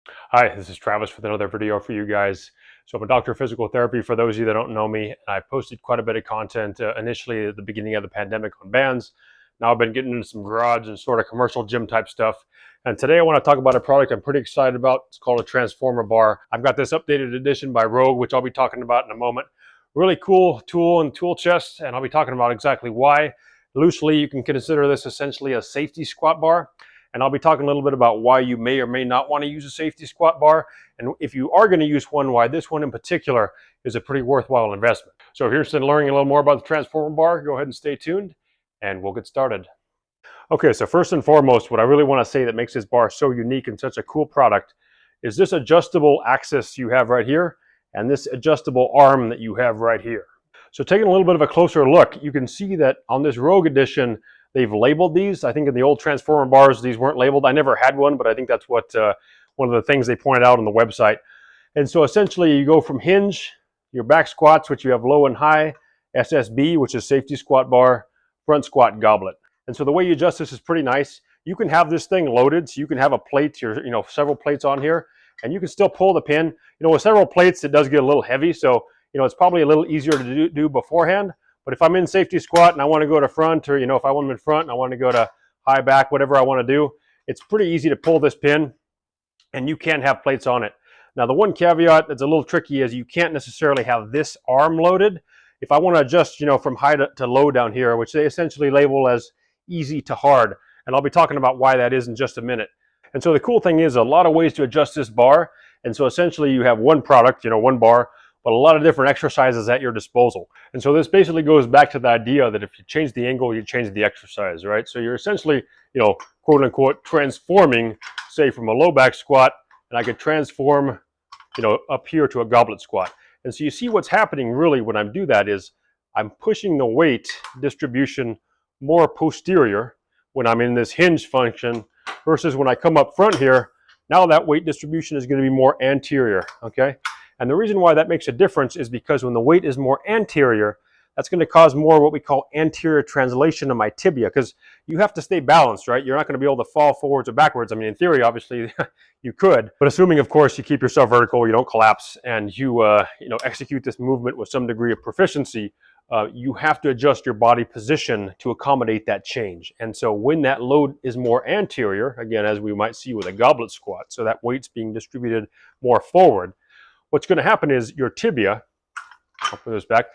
Hi, this is Travis with another video for you guys. So I'm a doctor of physical therapy for those of you that don't know me. I posted quite a bit of content initially at the beginning of the pandemic on bands. Now I've been getting into some garage and sort of commercial gym type stuff. And today I want to talk about a product I'm pretty excited about. It's called a transformer bar. I've got this updated edition by Rogue, which I'll be talking about in a moment. Really cool tool and tool chest, and I'll be talking about exactly why. Loosely, you can consider this essentially a safety squat bar. And I'll be talking a little bit about why you may or may not want to use a safety squat bar. And if you are going to use one, why this one in particular is a pretty worthwhile investment. So if you're interested in learning a little more about the transformer bar, go ahead and stay tuned and we'll get started. Okay, so first and foremost, what I really want to say that makes this bar so unique and such a cool product is this adjustable axis you have right here and this adjustable arm that you have right here. So taking a little bit of a closer look, you can see that on this Rogue edition, they've labeled these. I think in the old transformer bars, these weren't labeled. I never had one, but I think that's what one of the things they pointed out on the website. And so essentially you go from hinge, your back squats, which you have low and high, SSB, which is safety squat bar, front squat goblet. And so the way you adjust this is pretty nice. You can have this thing loaded, so you can have a plate, several plates on here, and you can still pull the pin. With several plates, it does get a little heavy, so it's probably a little easier to do beforehand. But if I'm in safety squat and I want to go to front, or if I want them in front and I want to go to high back, whatever I want to do, it's pretty easy to pull this pin and you can have plates on it. Now the one caveat that's a little tricky is you can't necessarily have this arm loaded. If I want to adjust from high to low down here, which they essentially label as easy to hard, and I'll be talking about why that is in just a minute. And so the cool thing is a lot of ways to adjust this bar, and so essentially you have one product, one bar, but a lot of different exercises at your disposal. And so this basically goes back to the idea that if you change the angle, you change the exercise, right? So you're essentially, quote unquote, transforming, say from a low back squat, and I could transform, up here to a goblet squat. And so you see what's happening really when I do that is I'm pushing the weight distribution more posterior when I'm in this hinge function versus when I come up front here, now that weight distribution is going to be more anterior, okay? And the reason why that makes a difference is because when the weight is more anterior, that's going to cause more what we call anterior translation of my tibia, because you have to stay balanced, right? You're not going to be able to fall forwards or backwards. I mean, in theory, obviously, you could, but assuming, of course, you keep yourself vertical, you don't collapse, and you, execute this movement with some degree of proficiency, you have to adjust your body position to accommodate that change. And so when that load is more anterior, again, as we might see with a goblet squat, so that weight's being distributed more forward, what's going to happen is your tibia, I'll put this back,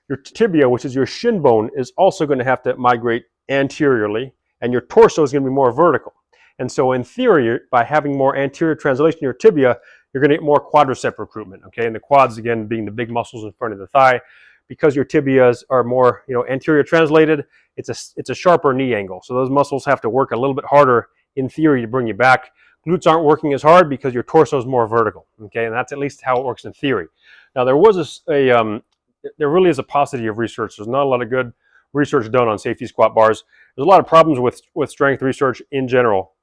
your tibia, which is your shin bone, is also going to have to migrate anteriorly, and your torso is going to be more vertical. And so in theory, by having more anterior translation in your tibia, you're going to get more quadricep recruitment, okay? And the quads, again, being the big muscles in front of the thigh, because your tibias are more, anterior translated, it's a sharper knee angle. So those muscles have to work a little bit harder in theory to bring you back. Glutes aren't working as hard because your torso is more vertical, okay? And that's at least how it works in theory. Now, there really is a paucity of research. There's not a lot of good research done on safety squat bars. There's a lot of problems with strength research in general.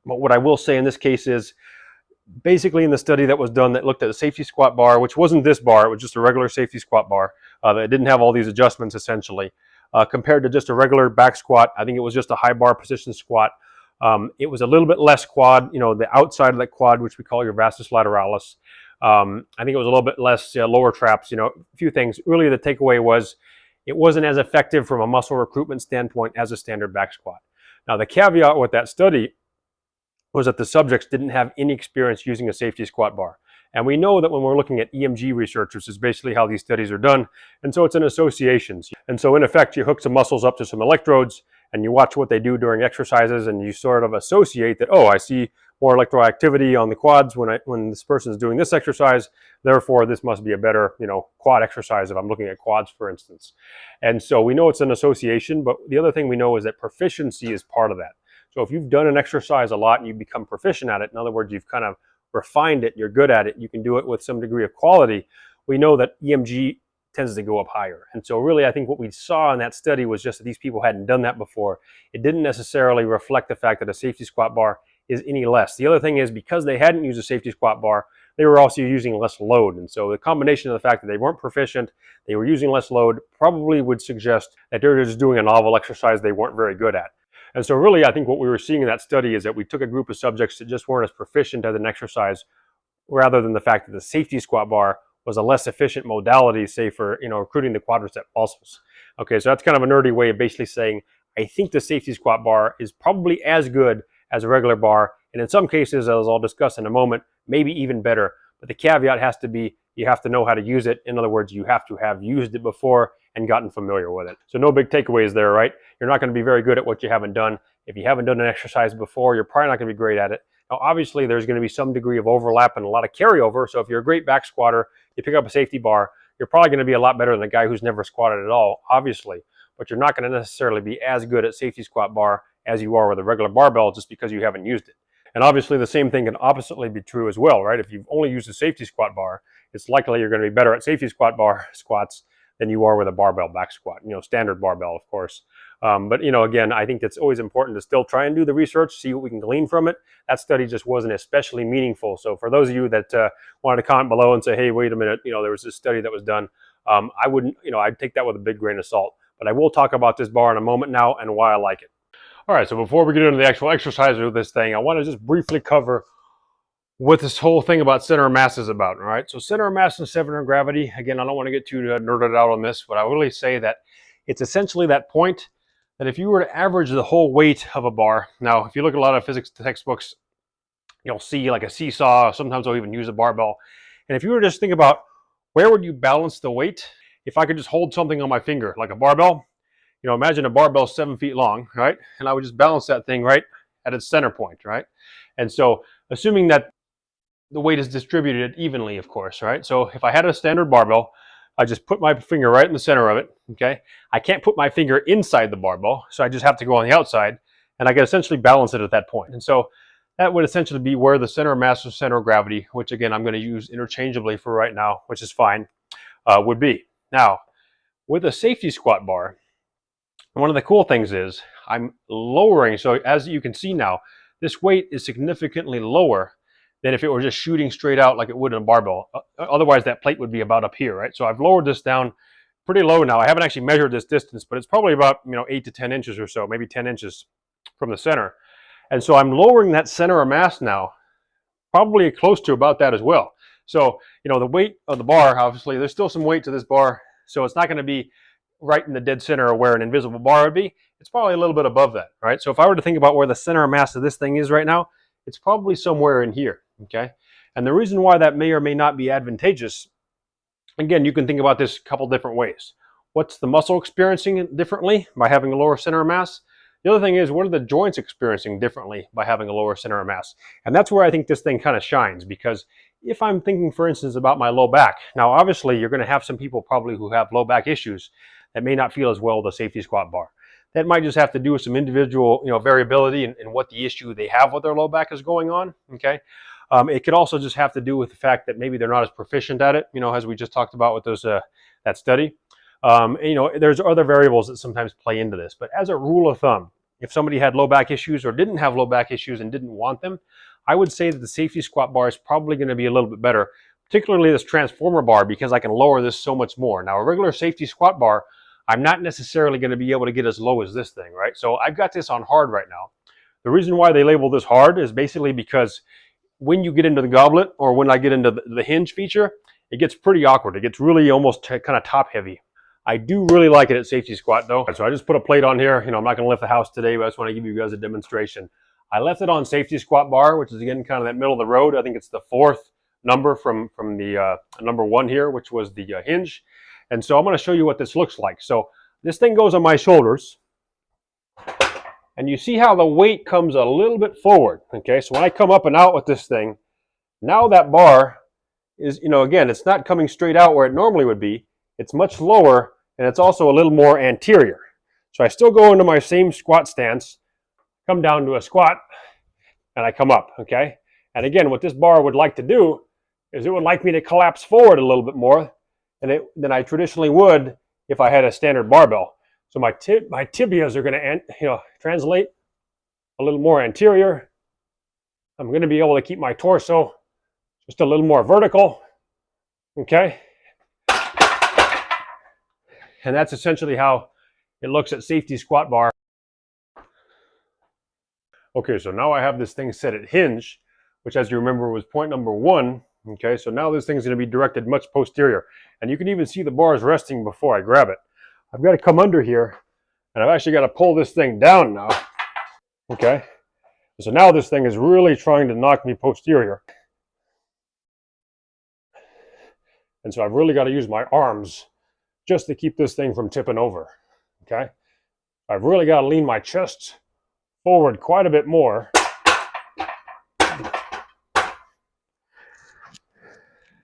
But what I will say in this case is, basically in the study that was done that looked at the safety squat bar, which wasn't this bar, it was just a regular safety squat bar that didn't have all these adjustments essentially, compared to just a regular back squat. I think it was just a high bar position squat. It was a little bit less quad, the outside of that quad, which we call your vastus lateralis. I think it was a little bit less lower traps, a few things. Really the takeaway was it wasn't as effective from a muscle recruitment standpoint as a standard back squat. Now the caveat with that study was that the subjects didn't have any experience using a safety squat bar. And we know that when we're looking at EMG research, which is basically how these studies are done, and so it's an associations. And so in effect, you hook some muscles up to some electrodes and you watch what they do during exercises and you sort of associate that, oh, I see more electroactivity on the quads when this person is doing this exercise, therefore this must be a better, quad exercise if I'm looking at quads, for instance. And so we know it's an association, but the other thing we know is that proficiency is part of that. So if you've done an exercise a lot and you become proficient at it, in other words, you've kind of refined it, you're good at it, you can do it with some degree of quality, we know that EMG tends to go up higher. And so really I think what we saw in that study was just that these people hadn't done that before. It didn't necessarily reflect the fact that a safety squat bar is any less. The other thing is because they hadn't used a safety squat bar, they were also using less load. And so the combination of the fact that they weren't proficient, they were using less load, probably would suggest that they're just doing a novel exercise they weren't very good at. And so really, I think what we were seeing in that study is that we took a group of subjects that just weren't as proficient at an exercise, rather than the fact that the safety squat bar was a less efficient modality, say for, recruiting the quadricep muscles. Okay, so that's kind of a nerdy way of basically saying, I think the safety squat bar is probably as good as a regular bar, and in some cases, as I'll discuss in a moment, maybe even better. But the caveat has to be, you have to know how to use it. In other words, you have to have used it before and gotten familiar with it. So no big takeaways there, right? You're not going to be very good at what you haven't done. If you haven't done an exercise before, you're probably not going to be great at it. Now, obviously, there's going to be some degree of overlap and a lot of carryover. So if you're a great back squatter, you pick up a safety bar, you're probably going to be a lot better than a guy who's never squatted at all, obviously. But you're not going to necessarily be as good at safety squat bar as you are with a regular barbell just because you haven't used it. And obviously, the same thing can oppositely be true as well, right? If you've only used a safety squat bar, it's likely you're going to be better at safety squat bar squats than you are with a barbell back squat, standard barbell, of course. But, again, I think it's always important to still try and do the research, see what we can glean from it. That study just wasn't especially meaningful. So for those of you that wanted to comment below and say, hey, wait a minute, there was this study that was done, I wouldn't, I'd take that with a big grain of salt. But I will talk about this bar in a moment now and why I like it. All right, so before we get into the actual exercise of this thing, I want to just briefly cover what this whole thing about center of mass is about, all right? So center of mass and center of gravity, again, I don't want to get too nerded out on this, but I will really say that it's essentially that point that if you were to average the whole weight of a bar, now, if you look at a lot of physics textbooks, you'll see like a seesaw, sometimes they'll even use a barbell. And if you were to just think about where would you balance the weight, if I could just hold something on my finger, like a barbell, imagine a barbell 7 feet long, right? And I would just balance that thing right at its center point, right? And so assuming that the weight is distributed evenly, of course, right? So if I had a standard barbell, I just put my finger right in the center of it, okay? I can't put my finger inside the barbell, so I just have to go on the outside, and I can essentially balance it at that point. And so that would essentially be where the center of mass or center of gravity, which again, I'm going to use interchangeably for right now, which is fine, would be. Now, with a safety squat bar, one of the cool things is I'm lowering, so as you can see now, this weight is significantly lower than if it were just shooting straight out like it would in a barbell. Otherwise, that plate would be about up here, right? So I've lowered this down pretty low now. I haven't actually measured this distance, but it's probably about 8 to 10 inches or so, maybe 10 inches from the center. And so I'm lowering that center of mass now, probably close to about that as well. So, the weight of the bar, obviously, there's still some weight to this bar, so it's not going to be right in the dead center of where an invisible bar would be. It's probably a little bit above that, right? So if I were to think about where the center of mass of this thing is right now, it's probably somewhere in here, okay? And the reason why that may or may not be advantageous, again, you can think about this a couple different ways. What's the muscle experiencing it differently by having a lower center of mass? The other thing is, what are the joints experiencing differently by having a lower center of mass? And that's where I think this thing kind of shines, because if I'm thinking, for instance, about my low back, now obviously you're going to have some people probably who have low back issues that may not feel as well with a safety squat bar. That might just have to do with some individual, variability in what the issue they have with their low back is going on, okay? It could also just have to do with the fact that maybe they're not as proficient at it, as we just talked about with those that study. There's other variables that sometimes play into this, but as a rule of thumb, if somebody had low back issues or didn't have low back issues and didn't want them, I would say that the safety squat bar is probably going to be a little bit better, particularly this transformer bar, because I can lower this so much more. Now, a regular safety squat bar, I'm not necessarily going to be able to get as low as this thing, right? So I've got this on hard right now. The reason why they label this hard is basically because when you get into the goblet, or when I get into the hinge feature, it gets pretty awkward. It gets really almost kind of top heavy. I do really like it at safety squat though. So I just put a plate on here. I'm not going to lift the house today, but I just want to give you guys a demonstration. I left it on safety squat bar, which is again kind of that middle of the road. I think it's the 4th number from the number 1 here, which was the hinge. And so I'm going to show you what this looks like. So this thing goes on my shoulders, and you see how the weight comes a little bit forward. Okay, so when I come up and out with this thing, now that bar is, again, it's not coming straight out where it normally would be. It's much lower, and it's also a little more anterior. So I still go into my same squat stance, come down to a squat, and I come up, okay? And again, what this bar would like to do is it would like me to collapse forward a little bit more than I traditionally would if I had a standard barbell. So my tibias are going to translate a little more anterior. I'm going to be able to keep my torso just a little more vertical, okay? And that's essentially how it looks at safety squat bar. Okay, so now I have this thing set at hinge, which as you remember was point number 1. Okay, so now this thing's going to be directed much posterior. And you can even see the bars resting before I grab it. I've got to come under here, and I've actually got to pull this thing down now. Okay, so now this thing is really trying to knock me posterior. And so I've really got to use my arms just to keep this thing from tipping over. Okay, I've really got to lean my chest forward quite a bit more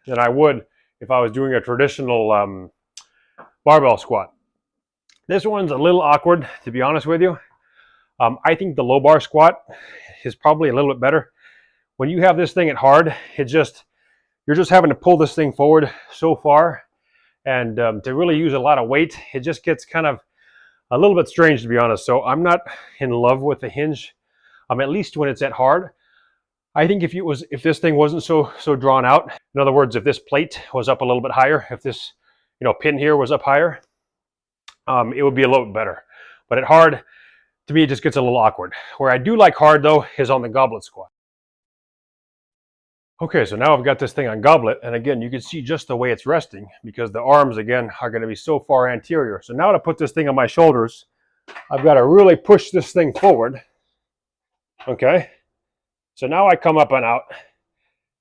than I would if I was doing a traditional barbell squat. This one's a little awkward, to be honest with you. I think the low bar squat is probably a little bit better. When you have this thing at hard, you're just having to pull this thing forward so far, and to really use a lot of weight, it just gets kind of a little bit strange, to be honest. So I'm not in love with the hinge, at least when it's at hard. I think if this thing wasn't so drawn out, in other words, if this plate was up a little bit higher, if this pin here was up higher, it would be a little bit better. But at hard, to me, it just gets a little awkward. Where I do like hard though is on the goblet squat. Okay, so now I've got this thing on goblet, and again, you can see just the way it's resting because the arms, again, are going to be so far anterior. So now to put this thing on my shoulders, I've got to really push this thing forward. Okay, so now I come up and out,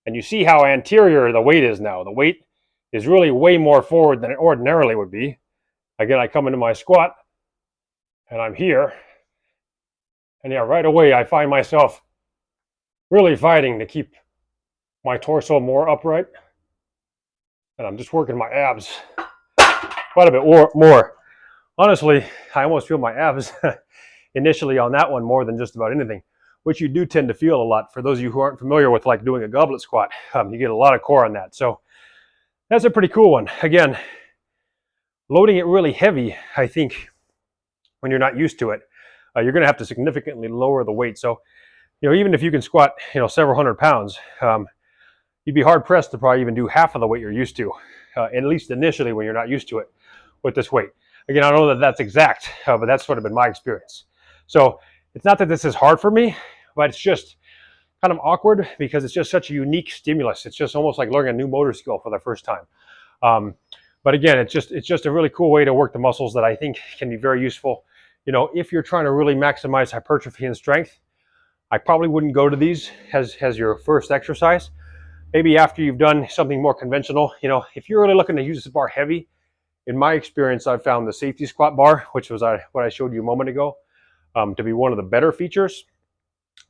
and you see how anterior the weight is now. The weight is really way more forward than it ordinarily would be. Again, I come into my squat, and I'm here, and yeah, right away I find myself really fighting to keep my torso more upright, and I'm just working my abs quite a bit more. Honestly, I almost feel my abs initially on that one more than just about anything, which you do tend to feel a lot. For those of you who aren't familiar with like doing a goblet squat, you get a lot of core on that. So that's a pretty cool one. Again, loading it really heavy, I think when you're not used to it, you're going to have to significantly lower the weight. So, even if you can squat, several hundred pounds, you'd be hard pressed to probably even do half of the weight you're used to, at least initially when you're not used to it with this weight. Again, I don't know that that's exact, but that's sort of been my experience. So it's not that this is hard for me, but it's just kind of awkward because it's just such a unique stimulus. It's just almost like learning a new motor skill for the first time. But again, it's just a really cool way to work the muscles that I think can be very useful. If you're trying to really maximize hypertrophy and strength, I probably wouldn't go to these as your first exercise. Maybe after you've done something more conventional, if you're really looking to use this bar heavy, in my experience, I've found the safety squat bar, which was what I showed you a moment ago, to be one of the better features.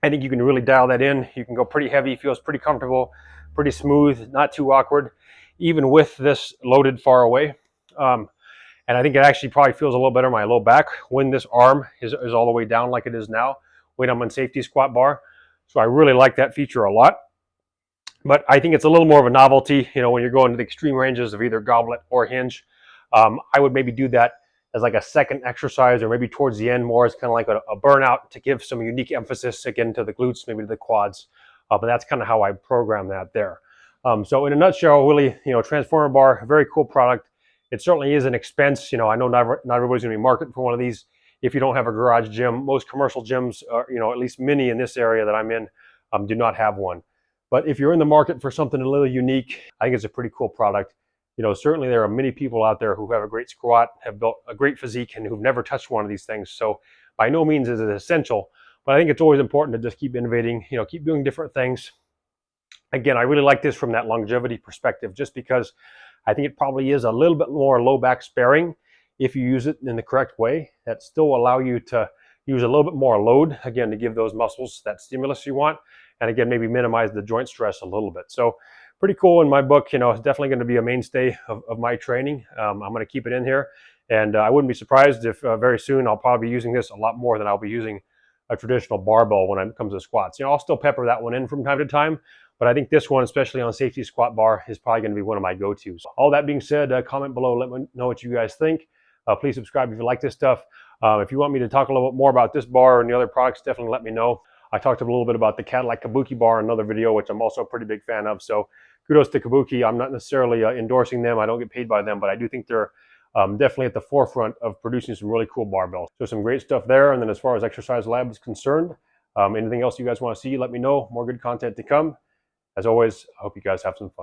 I think you can really dial that in. You can go pretty heavy, feels pretty comfortable, pretty smooth, not too awkward, even with this loaded far away. And I think it actually probably feels a little better in my low back when this arm is all the way down like it is now when I'm on safety squat bar. So I really like that feature a lot. But I think it's a little more of a novelty, when you're going to the extreme ranges of either goblet or hinge. I would maybe do that as like a second exercise, or maybe towards the end more as kind of like a burnout to give some unique emphasis again to the glutes, maybe to the quads. But that's kind of how I program that there. So in a nutshell, really, Transformer bar, a very cool product. It certainly is an expense. I know not everybody's going to be marketing for one of these if you don't have a garage gym. Most commercial gyms, at least many in this area that I'm in, do not have one. But if you're in the market for something a little unique, I think it's a pretty cool product. Certainly there are many people out there who have a great squat, have built a great physique, and who've never touched one of these things. So by no means is it essential, but I think it's always important to just keep innovating, keep doing different things. Again, I really like this from that longevity perspective, just because I think it probably is a little bit more low back sparing if you use it in the correct way. That still allow you to use a little bit more load, again, to give those muscles that stimulus you want. And again, maybe minimize the joint stress a little bit. So pretty cool in my book. It's definitely going to be a mainstay of my training. I'm going to keep it in here. And I wouldn't be surprised if very soon I'll probably be using this a lot more than I'll be using a traditional barbell when it comes to squats. I'll still pepper that one in from time to time, but I think this one, especially on safety squat bar, is probably going to be one of my go-tos. All that being said, comment below, let me know what you guys think. Please subscribe if you like this stuff. If you want me to talk a little bit more about this bar and the other products, definitely let me know. I talked a little bit about the Cadillac Kabuki bar in another video, which I'm also a pretty big fan of. So kudos to Kabuki. I'm not necessarily endorsing them. I don't get paid by them, but I do think they're definitely at the forefront of producing some really cool barbells. So some great stuff there. And then as far as Exerciselab is concerned, Anything else you guys want to see, let me know. More good content to come. As always, I hope you guys have some fun.